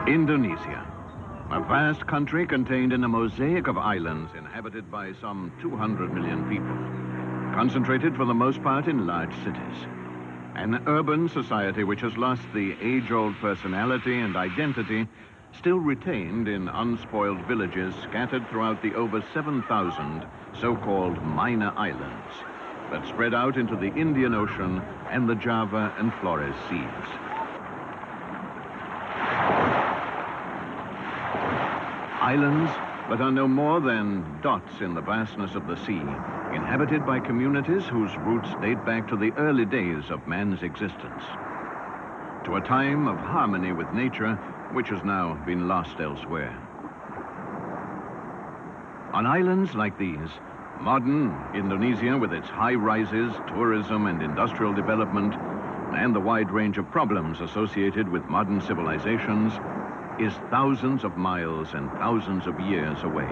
Indonesia, a vast country contained in a mosaic of islands inhabited by some 200 million people, concentrated for the most part in large cities. An urban society which has lost the age-old personality and identity, still retained in unspoiled villages scattered throughout the over 7,000 so-called minor islands that spread out into the Indian Ocean and the Java and Flores Seas. Islands that are no more than dots in the vastness of the sea, inhabited by communities whose roots date back to the early days of man's existence, to a time of harmony with nature which has now been lost elsewhere. On islands like these, modern Indonesia, with its high rises, tourism and industrial development, and the wide range of problems associated with modern civilizations, is thousands of miles and thousands of years away.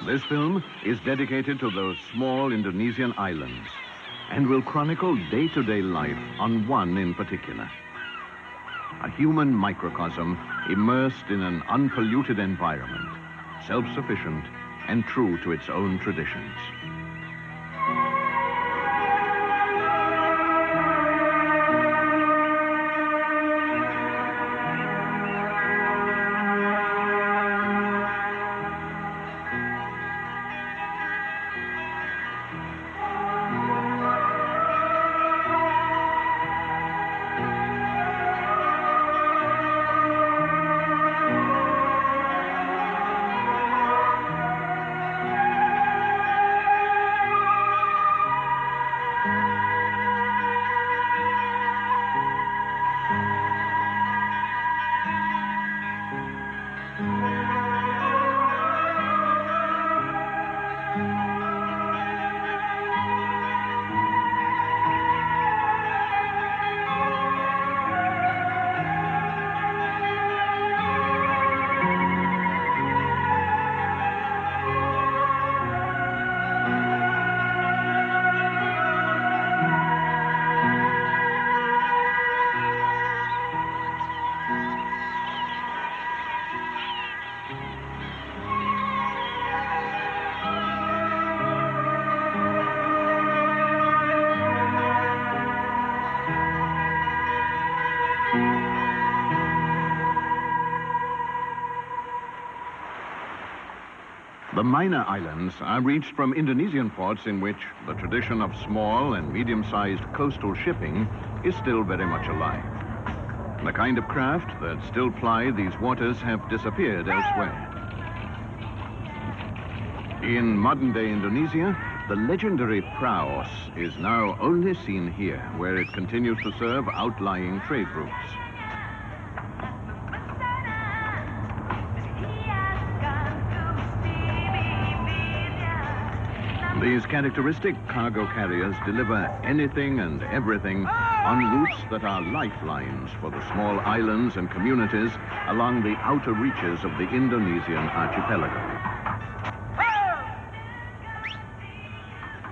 This film is dedicated to those small Indonesian islands and will chronicle day-to-day life on one in particular. A human microcosm immersed in an unpolluted environment, self-sufficient and true to its own traditions. The minor islands are reached from Indonesian ports in which the tradition of small and medium-sized coastal shipping is still very much alive. The kind of craft that still ply these waters have disappeared elsewhere. In modern-day Indonesia, the legendary praos is now only seen here, where it continues to serve outlying trade routes. These characteristic cargo carriers deliver anything and everything on routes that are lifelines for the small islands and communities along the outer reaches of the Indonesian archipelago.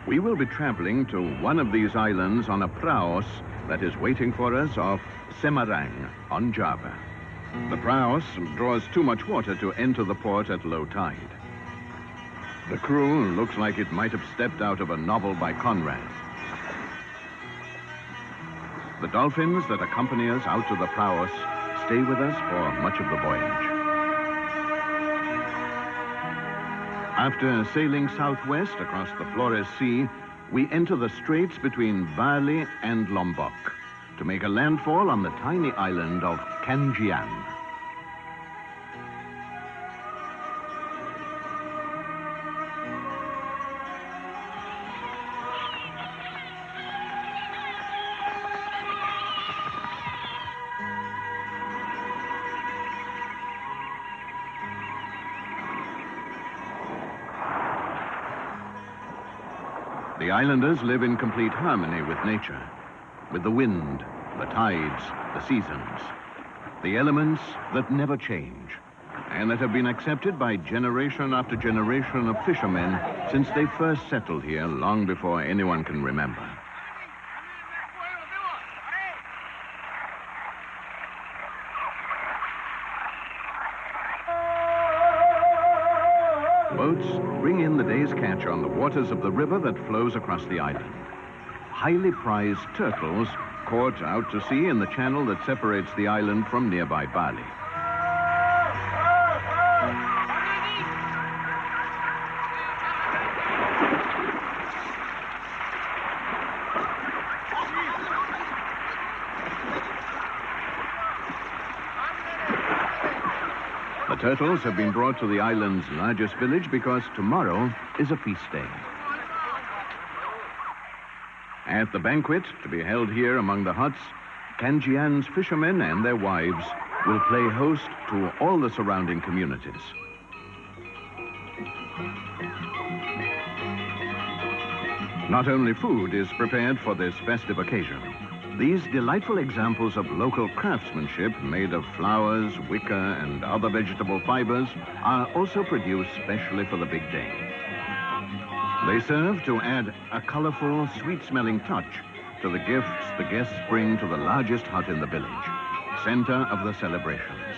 We will be traveling to one of these islands on a praos that is waiting for us off Semarang on Java. The praos draws too much water to enter the port at low tide. The crew looks like it might have stepped out of a novel by Conrad. The dolphins that accompany us out to the praos stay with us for much of the voyage. After sailing southwest across the Flores Sea, we enter the straits between Bali and Lombok to make a landfall on the tiny island of Kangean. The islanders live in complete harmony with nature, with the wind, the tides, the seasons, the elements that never change, and that have been accepted by generation after generation of fishermen since they first settled here long before anyone can remember. Boats bring in the day's catch on the waters of the river that flows across the island. Highly prized turtles caught out to sea in the channel that separates the island from nearby Bali. The turtles have been brought to the island's largest village because tomorrow is a feast day. At the banquet, to be held here among the huts, Kangean's fishermen and their wives will play host to all the surrounding communities. Not only food is prepared for this festive occasion, these delightful examples of local craftsmanship made of flowers, wicker, and other vegetable fibers are also produced specially for the big day. They serve to add a colorful, sweet-smelling touch to the gifts the guests bring to the largest hut in the village, center of the celebrations.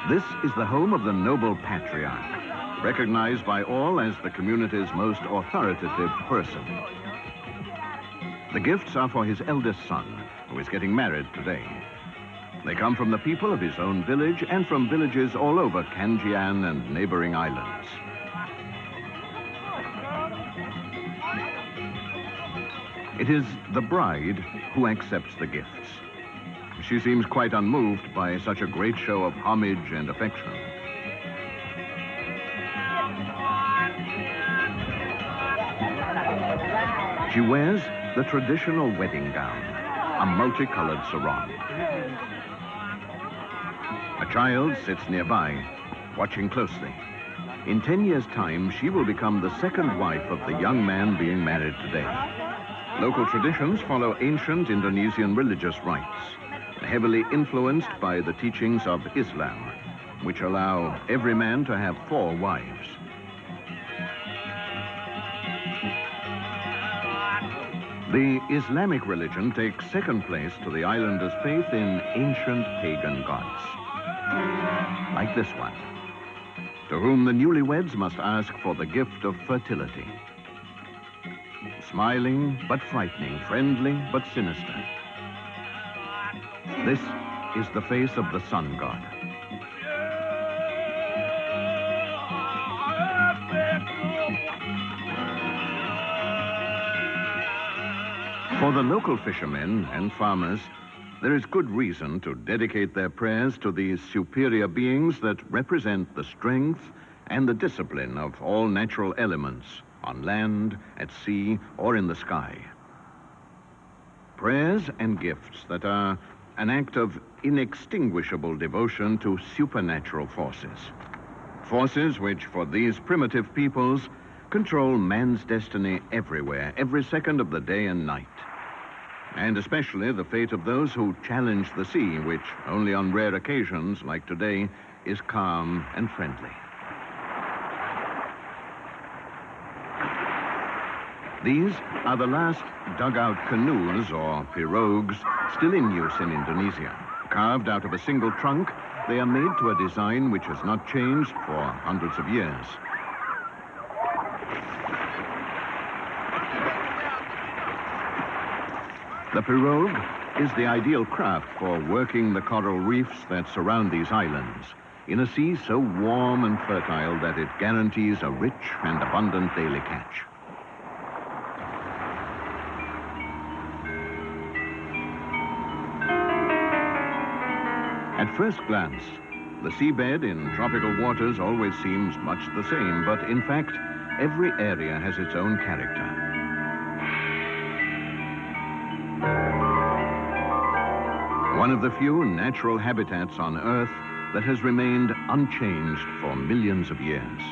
This is the home of the noble patriarch, recognized by all as the community's most authoritative person. The gifts are for his eldest son, who is getting married today. They come from the people of his own village and from villages all over Kangean and neighboring islands. It is the bride who accepts the gifts. She seems quite unmoved by such a great show of homage and affection. She wears the traditional wedding gown, a multicolored sarong. A child sits nearby, watching closely. In 10 years' time, she will become the second wife of the young man being married today. Local traditions follow ancient Indonesian religious rites, heavily influenced by the teachings of Islam, which allow every man to have 4 wives. The Islamic religion takes second place to the islanders' faith in ancient pagan gods, like this one, to whom the newlyweds must ask for the gift of fertility. Smiling but frightening, friendly but sinister. This is the face of the sun god. For the local fishermen and farmers, there is good reason to dedicate their prayers to these superior beings that represent the strength and the discipline of all natural elements on land, at sea, or in the sky. Prayers and gifts that are an act of inextinguishable devotion to supernatural forces. Forces which, for these primitive peoples, control man's destiny everywhere, every second of the day and night. And especially the fate of those who challenge the sea, which only on rare occasions, like today, is calm and friendly. These are the last dugout canoes, or pirogues, still in use in Indonesia. Carved out of a single trunk, they are made to a design which has not changed for hundreds of years. The pirogue is the ideal craft for working the coral reefs that surround these islands, in a sea so warm and fertile that it guarantees a rich and abundant daily catch. At first glance, the seabed in tropical waters always seems much the same, but in fact, every area has its own character. One of the few natural habitats on Earth that has remained unchanged for millions of years.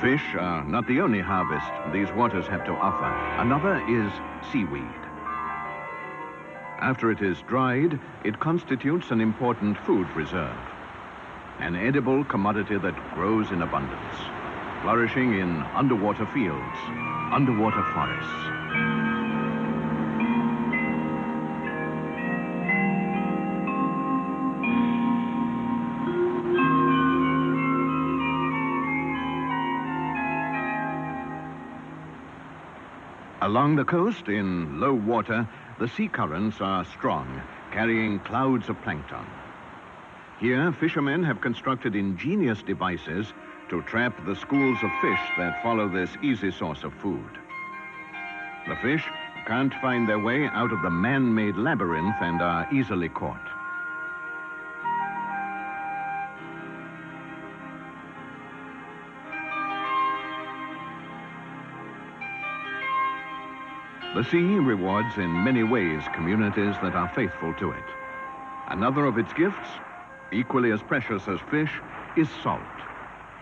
Fish are not the only harvest these waters have to offer. Another is seaweed. After it is dried, it constitutes an important food reserve, an edible commodity that grows in abundance, flourishing in underwater fields, underwater forests. Along the coast, in low water, the sea currents are strong, carrying clouds of plankton. Here, fishermen have constructed ingenious devices to trap the schools of fish that follow this easy source of food. The fish can't find their way out of the man-made labyrinth and are easily caught. The sea rewards in many ways communities that are faithful to it. Another of its gifts, equally as precious as fish, is salt,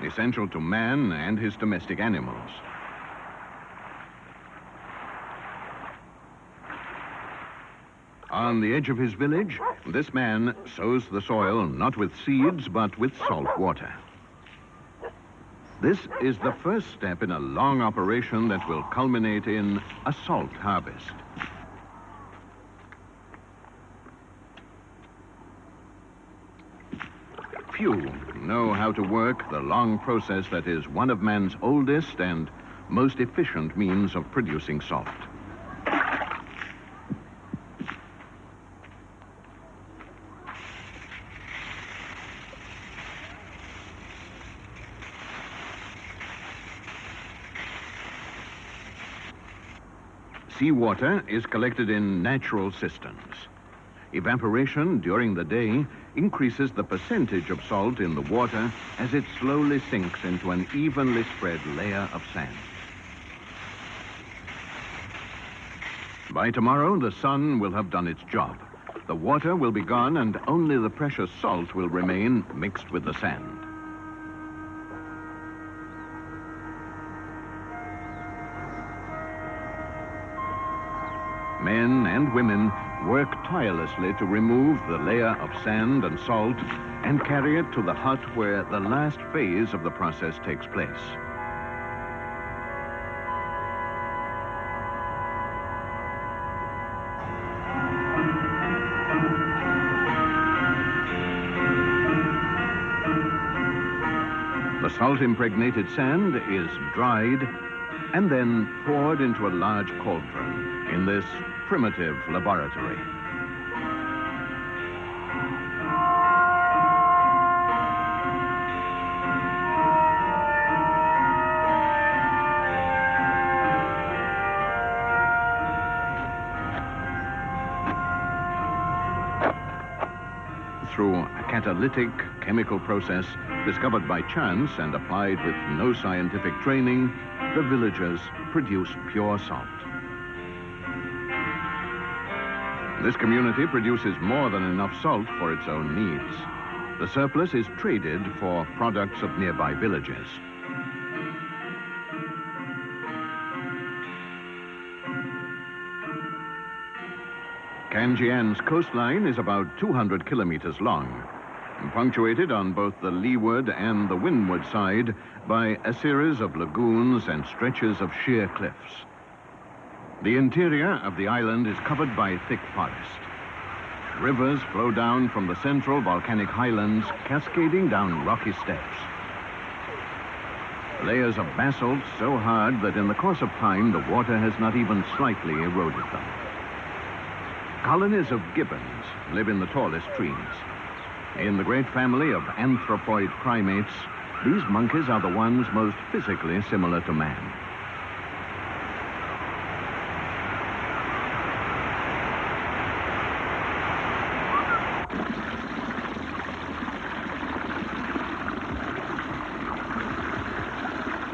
essential to man and his domestic animals. On the edge of his village, this man sows the soil not with seeds, but with salt water. This is the first step in a long operation that will culminate in a salt harvest. Few know how to work the long process that is one of man's oldest and most efficient means of producing salt. Seawater is collected in natural cisterns. Evaporation during the day increases the percentage of salt in the water as it slowly sinks into an evenly spread layer of sand. By tomorrow, the sun will have done its job. The water will be gone and only the precious salt will remain mixed with the sand. Men and women work tirelessly to remove the layer of sand and salt and carry it to the hut where the last phase of the process takes place. The salt-impregnated sand is dried and then poured into a large cauldron in this primitive laboratory. Through a catalytic chemical process discovered by chance and applied with no scientific training, the villagers produce pure salt. This community produces more than enough salt for its own needs. The surplus is traded for products of nearby villages. Kangean's coastline is about 200 kilometers long, punctuated on both the leeward and the windward side by a series of lagoons and stretches of sheer cliffs. The interior of the island is covered by thick forest. Rivers flow down from the central volcanic highlands, cascading down rocky steps. Layers of basalt so hard that in the course of time, the water has not even slightly eroded them. Colonies of gibbons live in the tallest trees. In the great family of anthropoid primates, these monkeys are the ones most physically similar to man.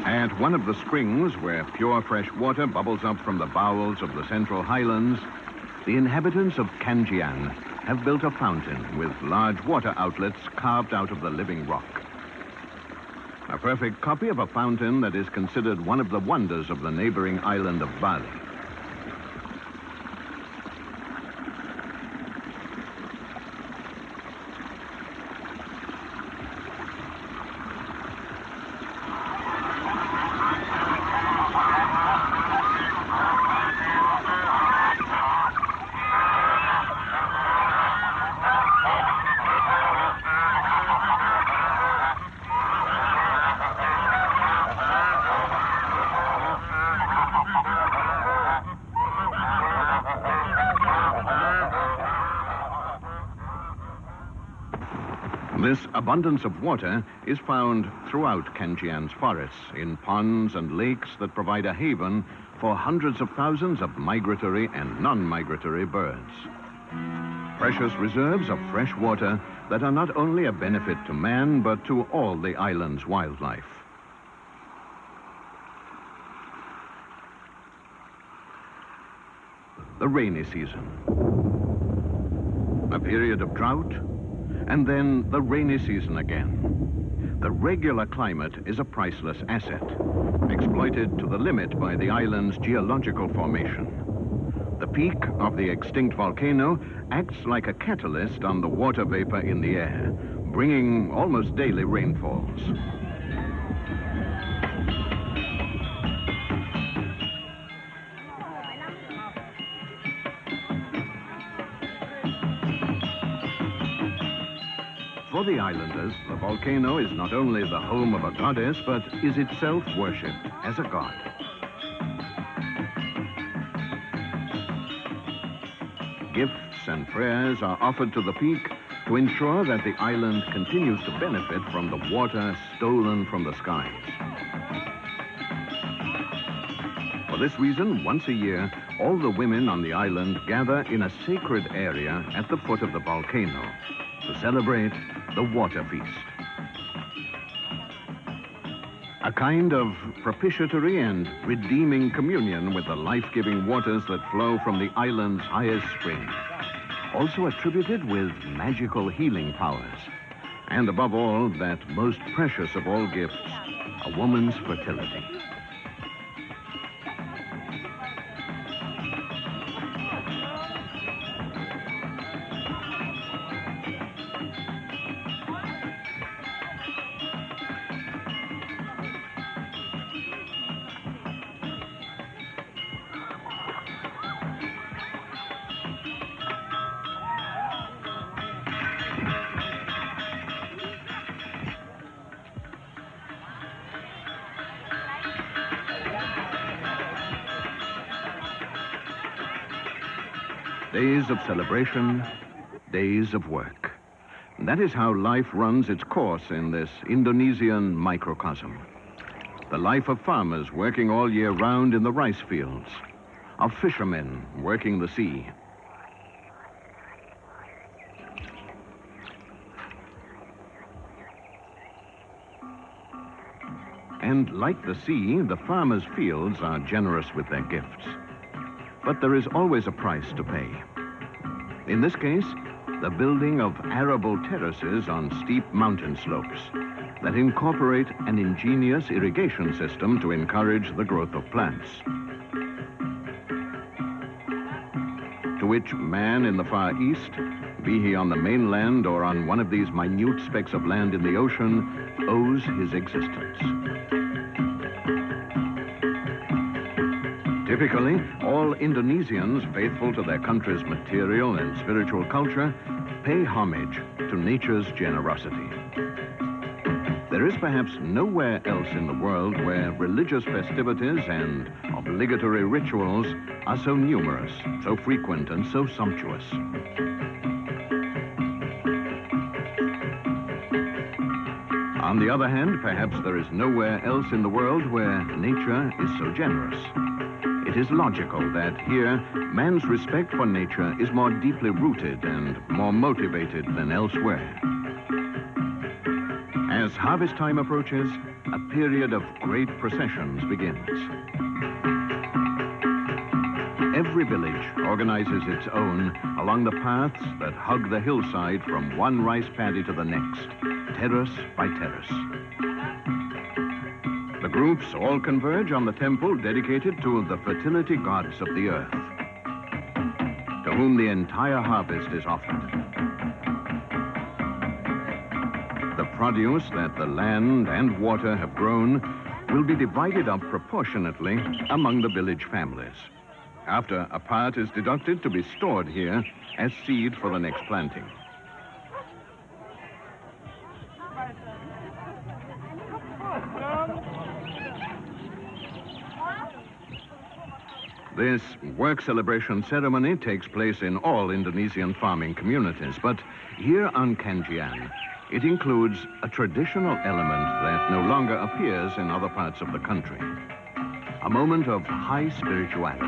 At one of the springs where pure fresh water bubbles up from the bowels of the central highlands, the inhabitants of Kangean have built a fountain with large water outlets carved out of the living rock. A perfect copy of a fountain that is considered one of the wonders of the neighboring island of Bali. This abundance of water is found throughout Kangean's forests, in ponds and lakes that provide a haven for hundreds of thousands of migratory and non-migratory birds. Precious reserves of fresh water that are not only a benefit to man, but to all the island's wildlife. The rainy season. A period of drought, and then the rainy season again. The regular climate is a priceless asset, exploited to the limit by the island's geological formation. The peak of the extinct volcano acts like a catalyst on the water vapor in the air, bringing almost daily rainfalls. For the islanders, the volcano is not only the home of a goddess, but is itself worshipped as a god. Gifts and prayers are offered to the peak to ensure that the island continues to benefit from the water stolen from the skies. For this reason, once a year, all the women on the island gather in a sacred area at the foot of the volcano to celebrate the water feast. A kind of propitiatory and redeeming communion with the life-giving waters that flow from the island's highest spring, also attributed with magical healing powers, and above all, that most precious of all gifts, a woman's fertility. Days of celebration, days of work. That is how life runs its course in this Indonesian microcosm. The life of farmers working all year round in the rice fields, of fishermen working the sea. And like the sea, the farmers' fields are generous with their gifts. But there is always a price to pay. In this case, the building of arable terraces on steep mountain slopes that incorporate an ingenious irrigation system to encourage the growth of plants. To which man in the Far East, be he on the mainland or on one of these minute specks of land in the ocean, owes his existence. Typically, all Indonesians faithful to their country's material and spiritual culture pay homage to nature's generosity. There is perhaps nowhere else in the world where religious festivities and obligatory rituals are so numerous, so frequent, and so sumptuous. On the other hand, perhaps there is nowhere else in the world where nature is so generous. It is logical that here, man's respect for nature is more deeply rooted and more motivated than elsewhere. As harvest time approaches, a period of great processions begins. Every village organizes its own along the paths that hug the hillside from one rice paddy to the next, terrace by terrace. groups all converge on the temple dedicated to the fertility goddess of the earth, to whom the entire harvest is offered. The produce that the land and water have grown will be divided up proportionately among the village families. After, a part is deducted to be stored here as seed for the next planting. This work celebration ceremony takes place in all Indonesian farming communities, but here on Kangean, it includes a traditional element that no longer appears in other parts of the country. A moment of high spirituality.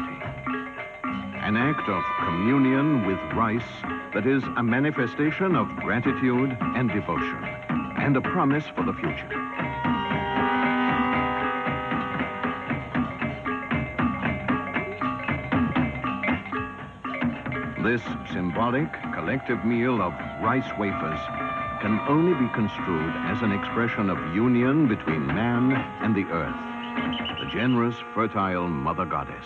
An act of communion with rice that is a manifestation of gratitude and devotion, and a promise for the future. This symbolic, collective meal of rice wafers can only be construed as an expression of union between man and the earth, the generous, fertile Mother Goddess.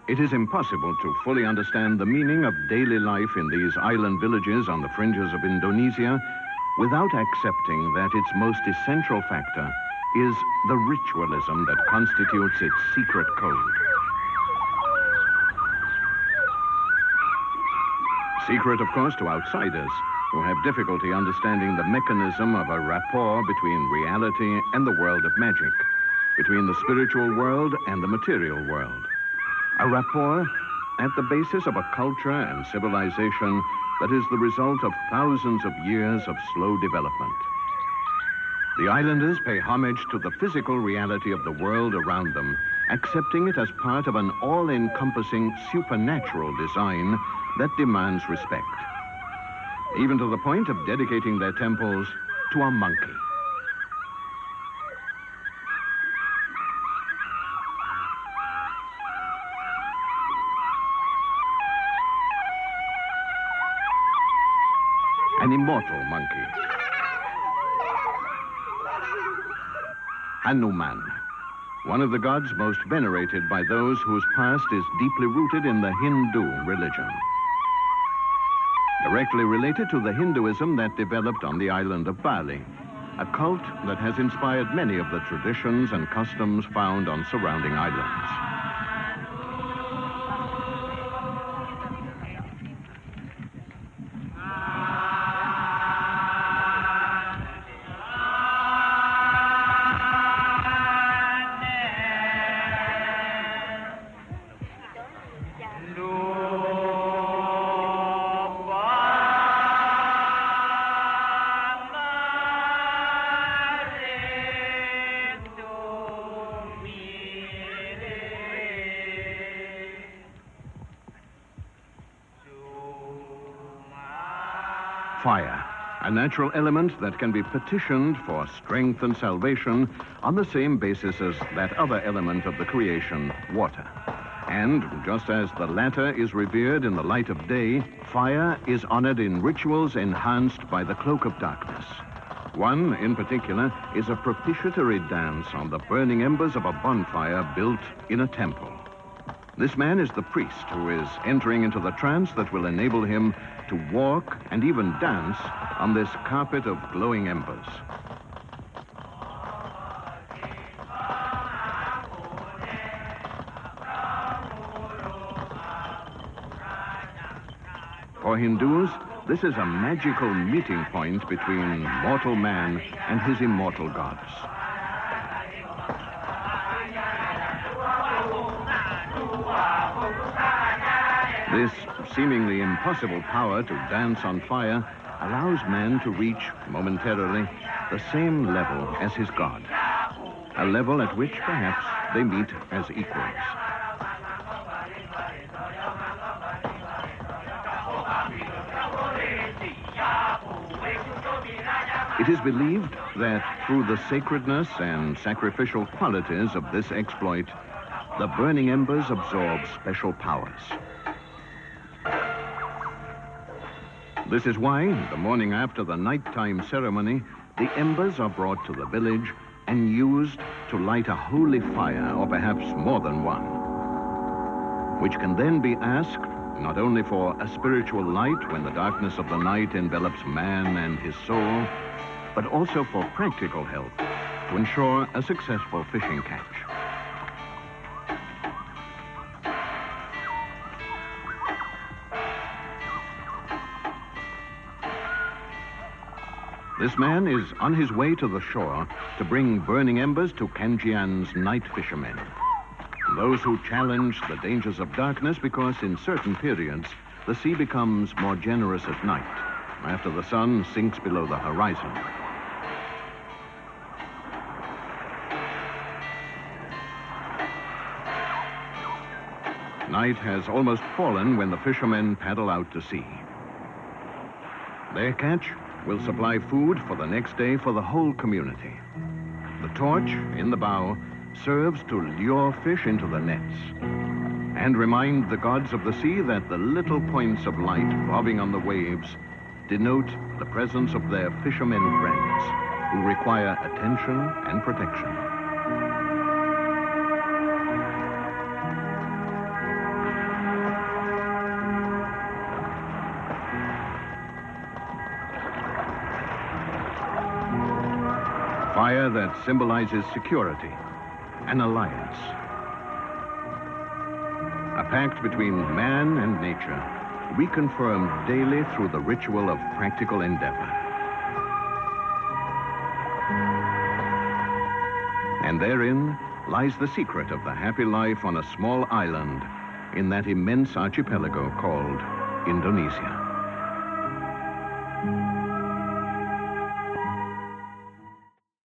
It is impossible to fully understand the meaning of daily life in these island villages on the fringes of Indonesia without accepting that its most essential factor is the ritualism that constitutes its secret code. Secret, of course, to outsiders who have difficulty understanding the mechanism of a rapport between reality and the world of magic, between the spiritual world and the material world. A rapport at the basis of a culture and civilization that is the result of thousands of years of slow development. The islanders pay homage to the physical reality of the world around them, accepting it as part of an all-encompassing supernatural design that demands respect, even to the point of dedicating their temples to a monkey. An immortal monkey. Hanuman, one of the gods most venerated by those whose past is deeply rooted in the Hindu religion. Directly related to the Hinduism that developed on the island of Bali, a cult that has inspired many of the traditions and customs found on surrounding islands. Fire, a natural element that can be petitioned for strength and salvation on the same basis as that other element of the creation, water. And just as the latter is revered in the light of day, fire is honored in rituals enhanced by the cloak of darkness. One, in particular, is a propitiatory dance on the burning embers of a bonfire built in a temple. This man is the priest who is entering into the trance that will enable him to walk and even dance on this carpet of glowing embers. For Hindus, this is a magical meeting point between mortal man and his immortal gods. This seemingly impossible power to dance on fire allows man to reach, momentarily, the same level as his god. A level at which, perhaps, they meet as equals. It is believed that through the sacredness and sacrificial qualities of this exploit, the burning embers absorb special powers. This is why, the morning after the nighttime ceremony, the embers are brought to the village and used to light a holy fire, or perhaps more than one, which can then be asked not only for a spiritual light when the darkness of the night envelops man and his soul, but also for practical help to ensure a successful fishing catch. This man is on his way to the shore to bring burning embers to Kangean's night fishermen. Those who challenge the dangers of darkness, because in certain periods, the sea becomes more generous at night, after the sun sinks below the horizon. Night has almost fallen when the fishermen paddle out to sea. Their catch will supply food for the next day for the whole community. The torch in the bow serves to lure fish into the nets and remind the gods of the sea that the little points of light bobbing on the waves denote the presence of their fishermen friends who require attention and protection. Fire that symbolizes security, an alliance. A pact between man and nature, reconfirmed daily through the ritual of practical endeavor. And therein lies the secret of the happy life on a small island in that immense archipelago called Indonesia.